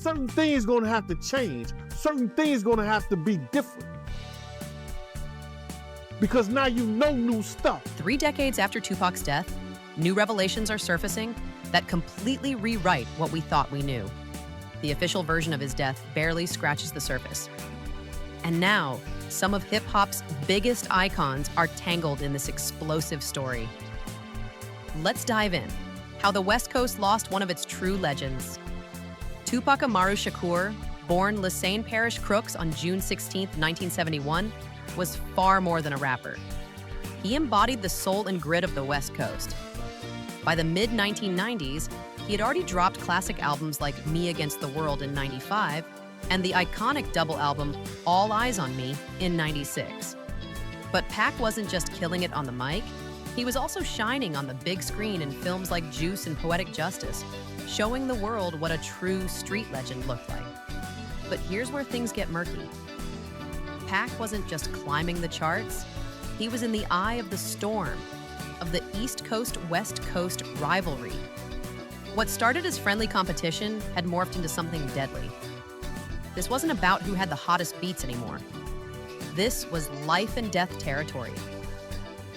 certain things gonna have to change. Certain things gonna have to be different. Because now you know new stuff. 3 decades after Tupac's death, new revelations are surfacing that completely rewrite what we thought we knew. The official version of his death barely scratches the surface. And now, some of hip-hop's biggest icons are tangled in this explosive story. Let's dive in. How the West Coast lost one of its true legends. Tupac Amaru Shakur, born Lisane Parish Crooks on June 16, 1971, was far more than a rapper. He embodied the soul and grit of the West Coast. By the mid-1990s, he had already dropped classic albums like Me Against the World in '95 and the iconic double album All Eyes on Me in '96. But Pac wasn't just killing it on the mic, he was also shining on the big screen in films like Juice and Poetic Justice, showing the world what a true street legend looked like. But here's where things get murky. Pac wasn't just climbing the charts, he was in the eye of the storm, of the East Coast-West Coast rivalry. What started as friendly competition had morphed into something deadly. This wasn't about who had the hottest beats anymore. This was life and death territory.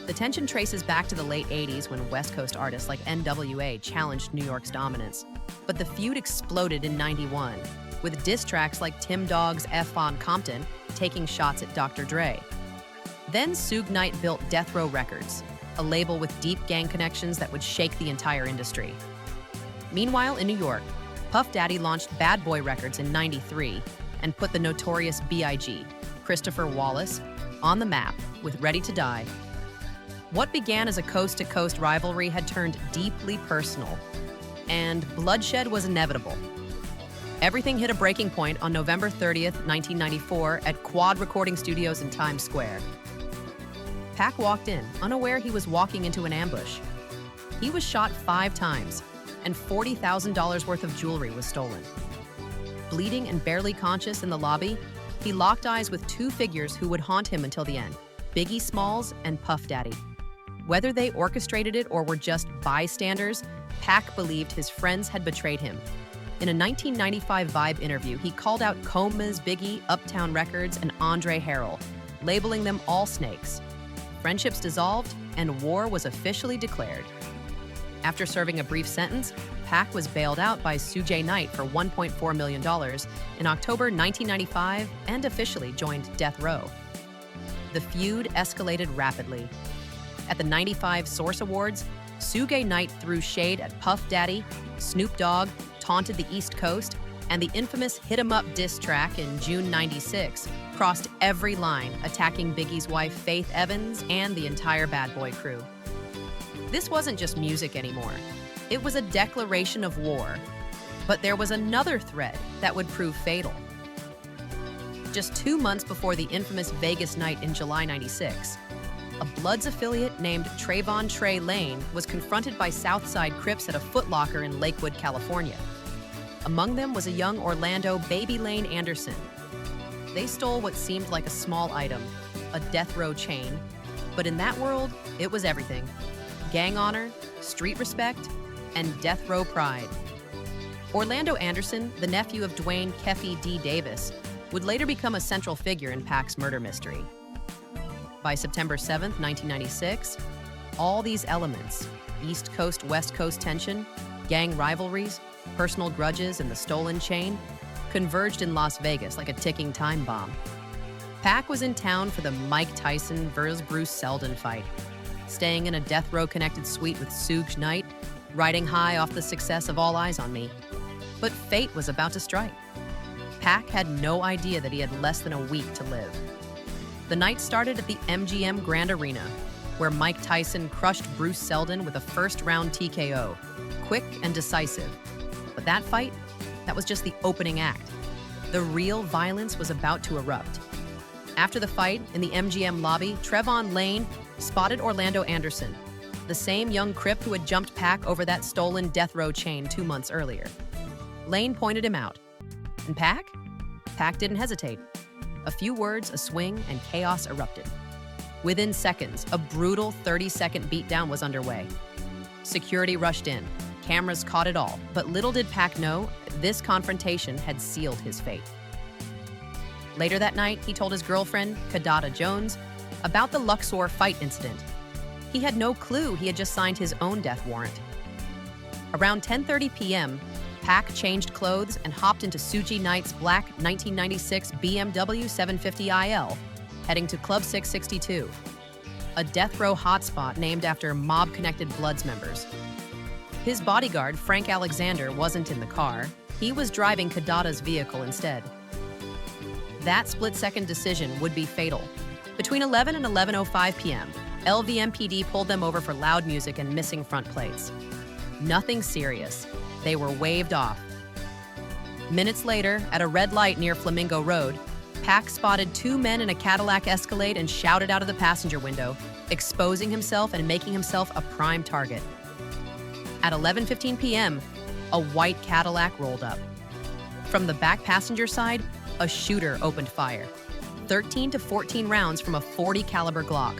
The tension traces back to the late 80s when West Coast artists like NWA challenged New York's dominance. But the feud exploded in '91, with diss tracks like Tim Dogg's F on Compton taking shots at Dr. Dre. Then Suge Knight built Death Row Records, a label with deep gang connections that would shake the entire industry. Meanwhile, in New York, Puff Daddy launched Bad Boy Records in '93 and put the notorious B.I.G., Christopher Wallace, on the map with Ready to Die. What began as a coast-to-coast rivalry had turned deeply personal, and bloodshed was inevitable. Everything hit a breaking point on November 30th, 1994 at Quad Recording Studios in Times Square. Pac walked in, unaware he was walking into an ambush. He was shot 5 times, and $40,000 worth of jewelry was stolen. Bleeding and barely conscious in the lobby, he locked eyes with 2 figures who would haunt him until the end, Biggie Smalls and Puff Daddy. Whether they orchestrated it or were just bystanders, Pac believed his friends had betrayed him. In a 1995 Vibe interview, he called out Coma's Biggie, Uptown Records, and Andre Harrell, labeling them all snakes. Friendships dissolved, and war was officially declared. After serving a brief sentence, Pac was bailed out by Suge Knight for $1.4 million in October 1995 and officially joined Death Row. The feud escalated rapidly. At the '95 Source Awards, Suge Knight threw shade at Puff Daddy, Snoop Dogg taunted the East Coast, and the infamous Hit 'Em Up diss track in June '96 crossed every line, attacking Biggie's wife Faith Evans and the entire Bad Boy crew. This wasn't just music anymore. It was a declaration of war. But there was another thread that would prove fatal. Just 2 months before the infamous Vegas night in July '96, a Bloods affiliate named Trayvon Trey Lane was confronted by Southside Crips at a Foot Locker in Lakewood, California. Among them was a young Orlando Baby Lane Anderson. They stole what seemed like a small item, a death row chain, but in that world, it was everything. Gang honor, street respect, and death row pride. Orlando Anderson, the nephew of Dwayne Keffy D. Davis, would later become a central figure in Pac's murder mystery. By September 7, 1996, all these elements, East Coast-West Coast tension, gang rivalries, personal grudges, and the stolen chain, converged in Las Vegas like a ticking time bomb. Pac was in town for the Mike Tyson vs. Bruce Seldon fight, staying in a death row-connected suite with Suge Knight, riding high off the success of All Eyes on Me. But fate was about to strike. Pac had no idea that he had less than a week to live. The night started at the MGM Grand Arena, where Mike Tyson crushed Bruce Seldon with a first-round TKO, quick and decisive. But that fight, that was just the opening act. The real violence was about to erupt. After the fight, in the MGM lobby, Trayvon Lane spotted Orlando Anderson, the same young Crip who had jumped Pac over that stolen death row chain 2 months earlier. Lane pointed him out. And Pac? Pac didn't hesitate. A few words, a swing, and chaos erupted. Within seconds, a brutal 30-second beatdown was underway. Security rushed in, Cameras caught it all, but little did Pac know this confrontation had sealed his fate. Later that night, he told his girlfriend, Kadada Jones, about the Luxor fight incident. He had no clue he had just signed his own death warrant. Around 10:30 p.m., Pac changed clothes and hopped into Suji Knight's black 1996 BMW 750IL, heading to Club 662, a death row hotspot named after mob-connected Bloods members. His bodyguard, Frank Alexander, wasn't in the car. He was driving Kadada's vehicle instead. That split-second decision would be fatal. Between 11 and 11:05 p.m., LVMPD pulled them over for loud music and missing front plates. Nothing serious. They were waved off. Minutes later, at a red light near Flamingo Road, Pac spotted two men in a Cadillac Escalade and shouted out of the passenger window, exposing himself and making himself a prime target. At 11:15 p.m., a white Cadillac rolled up. From the back passenger side, a shooter opened fire. 13 to 14 rounds from a .40 caliber Glock.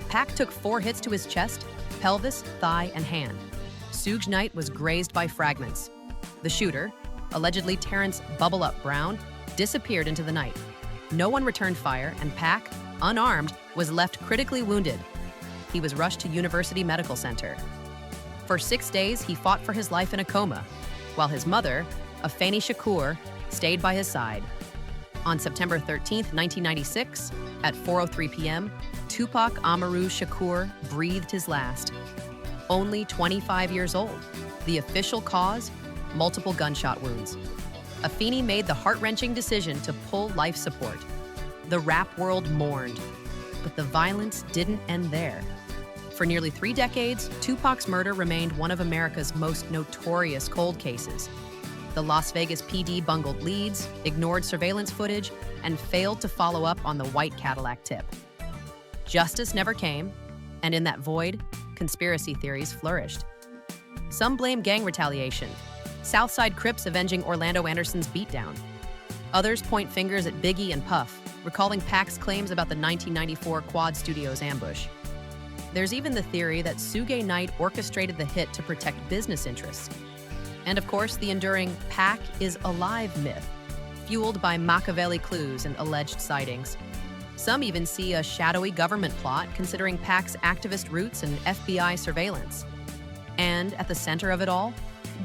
Pac took 4 hits to his chest, pelvis, thigh, and hand. Suge Knight was grazed by fragments. The shooter, allegedly Terrence Bubble Up Brown, disappeared into the night. No one returned fire, and Pac, unarmed, was left critically wounded. He was rushed to University Medical Center. For 6 days, he fought for his life in a coma, while his mother, Afeni Shakur, stayed by his side. On September 13, 1996, at 4:03 p.m., Tupac Amaru Shakur breathed his last. Only 25 years old. The official cause? Multiple gunshot wounds. Afeni made the heart-wrenching decision to pull life support. The rap world mourned, but the violence didn't end there. For nearly 3 decades, Tupac's murder remained one of America's most notorious cold cases. The Las Vegas PD bungled leads, ignored surveillance footage, and failed to follow up on the white Cadillac tip. Justice never came, and in that void, conspiracy theories flourished. Some blame gang retaliation, Southside Crips avenging Orlando Anderson's beatdown. Others point fingers at Biggie and Puff, recalling Pac's claims about the 1994 Quad Studios ambush. There's even the theory that Suge Knight orchestrated the hit to protect business interests. And of course, the enduring Pac is alive myth, fueled by Machiavelli clues and alleged sightings. Some even see a shadowy government plot considering Pac's activist roots and FBI surveillance. And at the center of it all,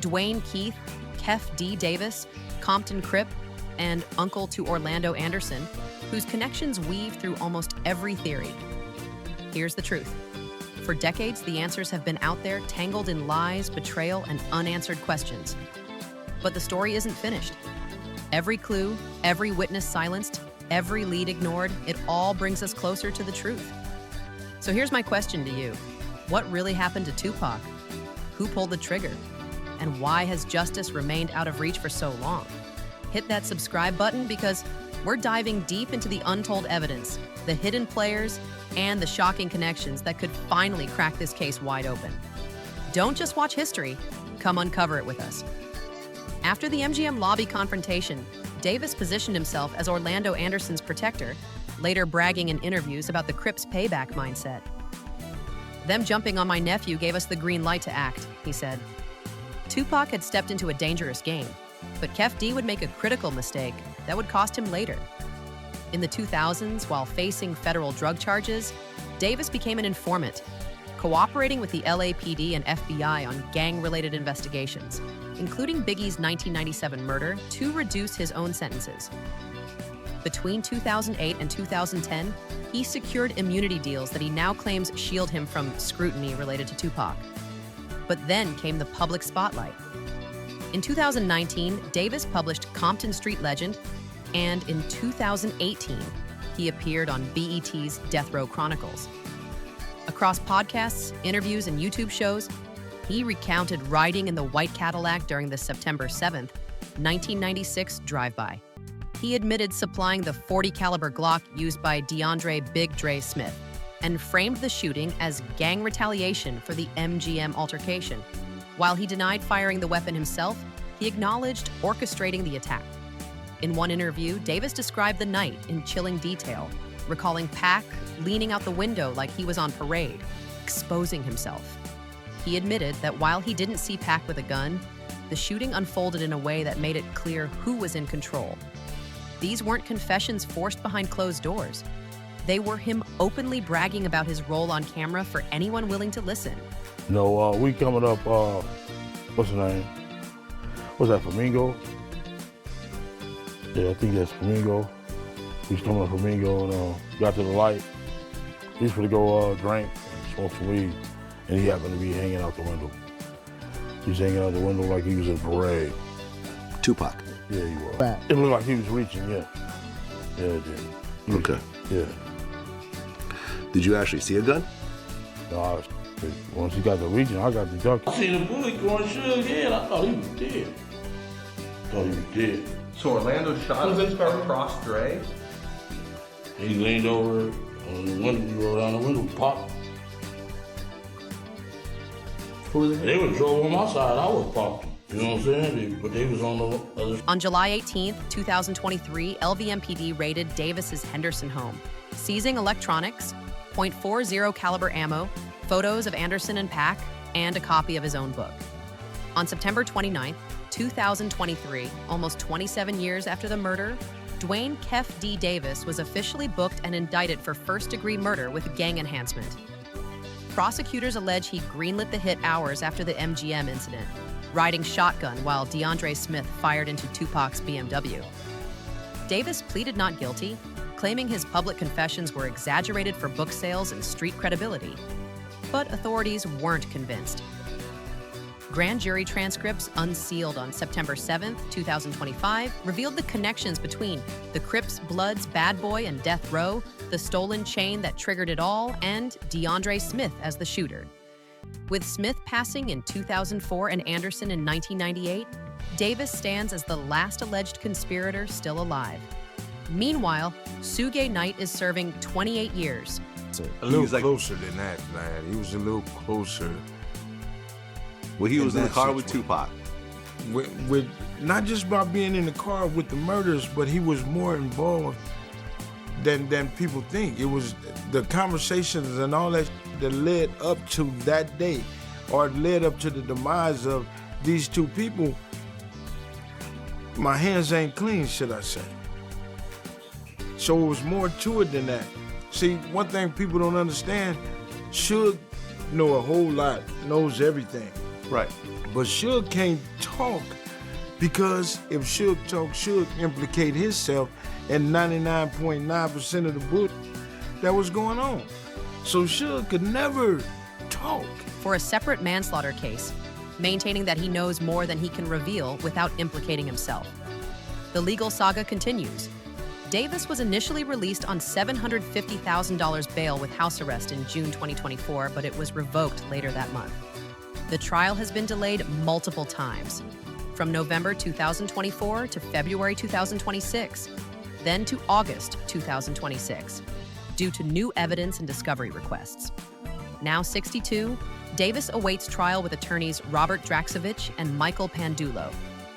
Dwayne Keith, Kef D. Davis, Compton Crip, and uncle to Orlando Anderson, whose connections weave through almost every theory. Here's the truth. For decades, the answers have been out there, tangled in lies, betrayal, and unanswered questions. But the story isn't finished. Every clue, every witness silenced, every lead ignored, it all brings us closer to the truth. So here's my question to you. What really happened to Tupac? Who pulled the trigger? And why has justice remained out of reach for so long? Hit that subscribe button because we're diving deep into the untold evidence, the hidden players, and the shocking connections that could finally crack this case wide open. Don't just watch history, come uncover it with us. After the MGM lobby confrontation, Davis positioned himself as Orlando Anderson's protector, later bragging in interviews about the Crips' payback mindset. Them jumping on my nephew gave us the green light to act, he said. Tupac had stepped into a dangerous game, but Kef D would make a critical mistake that would cost him later. In the 2000s, while facing federal drug charges, Davis became an informant, cooperating with the LAPD and FBI on gang-related investigations, including Biggie's 1997 murder, to reduce his own sentences. Between 2008 and 2010, he secured immunity deals that he now claims shield him from scrutiny related to Tupac. But then came the public spotlight. In 2019, Davis published Compton Street Legend, and in 2018, he appeared on BET's Death Row Chronicles. Across podcasts, interviews, and YouTube shows, he recounted riding in the white Cadillac during the September 7th, 1996 drive-by. He admitted supplying the .40 caliber Glock used by DeAndre Big Dre Smith and framed the shooting as gang retaliation for the MGM altercation. While he denied firing the weapon himself, he acknowledged orchestrating the attack. In one interview, Davis described the night in chilling detail, recalling Pac leaning out the window like he was on parade, exposing himself. He admitted that while he didn't see Pac with a gun, the shooting unfolded in a way that made it clear who was in control. These weren't confessions forced behind closed doors. They were him openly bragging about his role on camera for anyone willing to listen. You know, we coming up, what's the name? What's that, Flamingo? Yeah, I think that's Flamingo. We was coming up Flamingo and got to the light. He was gonna go drink and smoke some weed, and he happened to be hanging out the window. He was hanging out the window like he was in a parade. Tupac. Yeah, he was. Right. It looked like he was reaching, yeah. Yeah, it did. Okay. Yeah. Did you actually see a gun? No, once he got to reaching, I got the duck. I seen a bullet going Suge's head. I thought he was dead. Thought he was dead. So Orlando shot across Dre? He leaned over on the window, he rolled down the window, popped. They would drove on my side, I was popped. You know what I'm saying? But they was on the other. On July 18, 2023, LVMPD raided Davis's Henderson home, seizing electronics, .40 caliber ammo, photos of Anderson and Pac, and a copy of his own book. On September 29, 2023, almost 27 years after the murder, Dwayne Kef D. Davis was officially booked and indicted for first-degree murder with gang enhancement. Prosecutors allege he greenlit the hit hours after the MGM incident, riding shotgun while DeAndre Smith fired into Tupac's BMW. Davis pleaded not guilty, claiming his public confessions were exaggerated for book sales and street credibility. But authorities weren't convinced. Grand jury transcripts unsealed on September 7, 2025, revealed the connections between the Crips Bloods Bad Boy and Death Row, the stolen chain that triggered it all, and DeAndre Smith as the shooter. With Smith passing in 2004 and Anderson in 1998, Davis stands as the last alleged conspirator still alive. Meanwhile, Suge Knight is serving 28 years. A little closer than that, man. He was a little closer. Well, he was in the that car with situation. Tupac. With not just by being in the car with the murders, but he was more involved than people think. It was the conversations and all that led up to that day, or led up to the demise of these two people. My hands ain't clean, should I say. So it was more to it than that. See, one thing people don't understand, Suge know a whole lot, knows everything. Right. But Suge can't talk because if Suge talk, Suge implicate himself in 99.9% of the book that was going on. So Suge could never talk. For a separate manslaughter case, maintaining that he knows more than he can reveal without implicating himself. The legal saga continues. Davis was initially released on $750,000 bail with house arrest in June 2024, but it was revoked later that month. The trial has been delayed multiple times, from November 2024 to February 2026, then to August 2026, due to new evidence and discovery requests. Now 62, Davis awaits trial with attorneys Robert Draxovich and Michael Pandulo,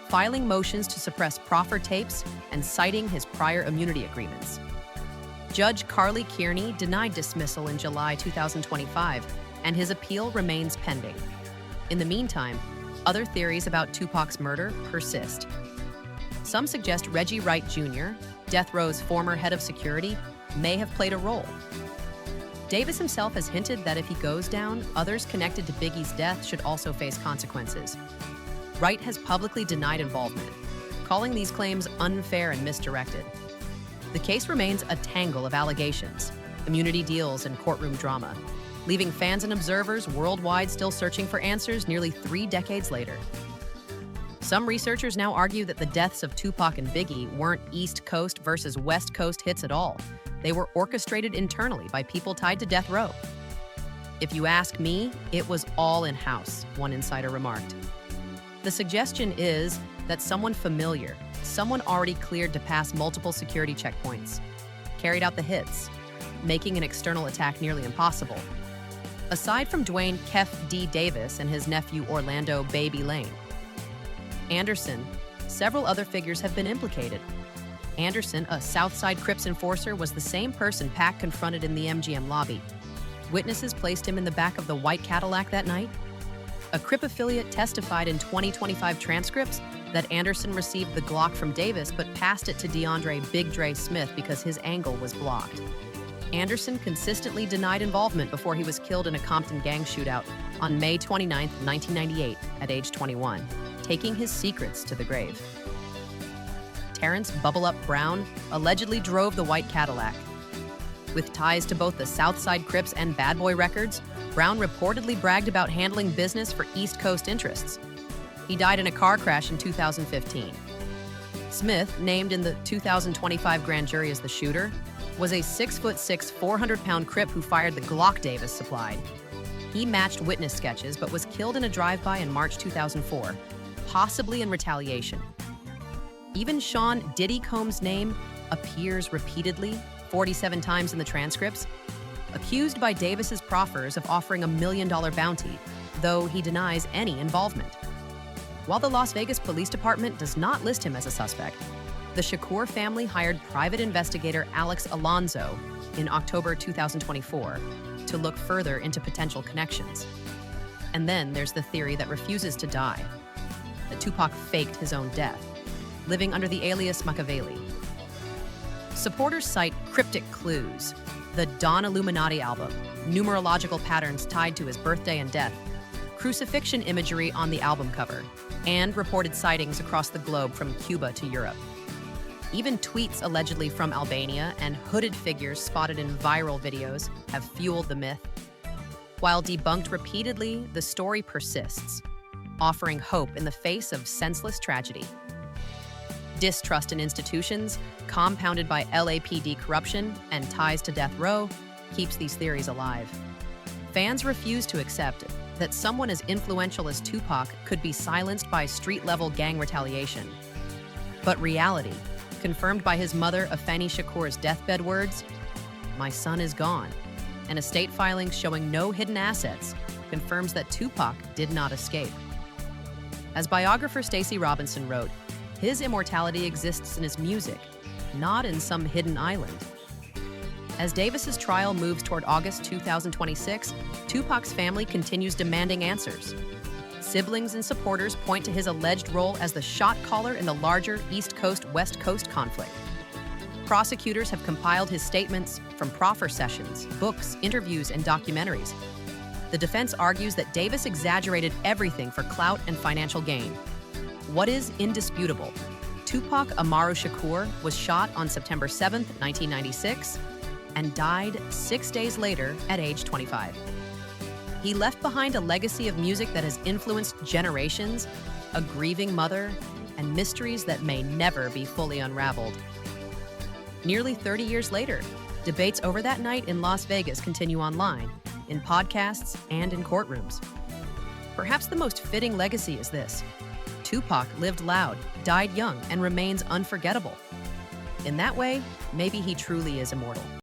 filing motions to suppress proffer tapes and citing his prior immunity agreements. Judge Carly Kearney denied dismissal in July 2025, and his appeal remains pending. In the meantime, other theories about Tupac's murder persist. Some suggest Reggie Wright Jr., Death Row's former head of security, may have played a role. Davis himself has hinted that if he goes down, others connected to Biggie's death should also face consequences. Wright has publicly denied involvement, calling these claims unfair and misdirected. The case remains a tangle of allegations, immunity deals, and courtroom drama, leaving fans and observers worldwide still searching for answers nearly 3 decades later. Some researchers now argue that the deaths of Tupac and Biggie weren't East Coast versus West Coast hits at all. They were orchestrated internally by people tied to Death Row. If you ask me, it was all in-house, one insider remarked. The suggestion is that someone familiar, someone already cleared to pass multiple security checkpoints, carried out the hits, making an external attack nearly impossible. Aside from Dwayne Kef D. Davis and his nephew Orlando Baby Lane Anderson, several other figures have been implicated. Anderson, a Southside Crips enforcer, was the same person Pac confronted in the MGM lobby. Witnesses placed him in the back of the white Cadillac that night, A Crip affiliate testified in 2025 transcripts that Anderson received the Glock from Davis but passed it to DeAndre Big Dre Smith because his angle was blocked. Anderson consistently denied involvement before he was killed in a Compton gang shootout on May 29, 1998, at age 21, taking his secrets to the grave. Terrence Bubble Up Brown allegedly drove the white Cadillac. With ties to both the Southside Crips and Bad Boy Records, Brown reportedly bragged about handling business for East Coast interests. He died in a car crash in 2015. Smith, named in the 2025 grand jury as the shooter, was a 6'6", 400-pound Crip who fired the Glock Davis supplied. He matched witness sketches but was killed in a drive-by in March 2004, possibly in retaliation. Even Sean Diddy Combs' name appears repeatedly, 47 times in the transcripts, accused by Davis's proffers of offering $1 million bounty, though he denies any involvement. While the Las Vegas Police Department does not list him as a suspect, the Shakur family hired private investigator Alex Alonso in October 2024 to look further into potential connections. And then there's the theory that refuses to die, that Tupac faked his own death, living under the alias Machiavelli. Supporters cite cryptic clues, the Dawn Illuminati album, numerological patterns tied to his birthday and death, crucifixion imagery on the album cover, and reported sightings across the globe from Cuba to Europe. Even tweets allegedly from Albania and hooded figures spotted in viral videos have fueled the myth. While debunked repeatedly, the story persists, offering hope in the face of senseless tragedy. Distrust in institutions, compounded by LAPD corruption and ties to death row, keeps these theories alive. Fans refuse to accept that someone as influential as Tupac could be silenced by street-level gang retaliation. But reality, confirmed by his mother Afeni Shakur's deathbed words, "My son is gone," and estate filings showing no hidden assets, confirms that Tupac did not escape. As biographer Stacey Robinson wrote, his immortality exists in his music, not in some hidden island. As Davis's trial moves toward August 2026, Tupac's family continues demanding answers. Siblings and supporters point to his alleged role as the shot caller in the larger East Coast-West Coast conflict. Prosecutors have compiled his statements from proffer sessions, books, interviews, and documentaries. The defense argues that Davis exaggerated everything for clout and financial gain. What is indisputable? Tupac Amaru Shakur was shot on September 7, 1996, and died 6 days later at age 25. He left behind a legacy of music that has influenced generations, a grieving mother, and mysteries that may never be fully unraveled. Nearly 30 years later, debates over that night in Las Vegas continue online, in podcasts, and in courtrooms. Perhaps the most fitting legacy is this: Tupac lived loud, died young, and remains unforgettable. In that way, maybe he truly is immortal.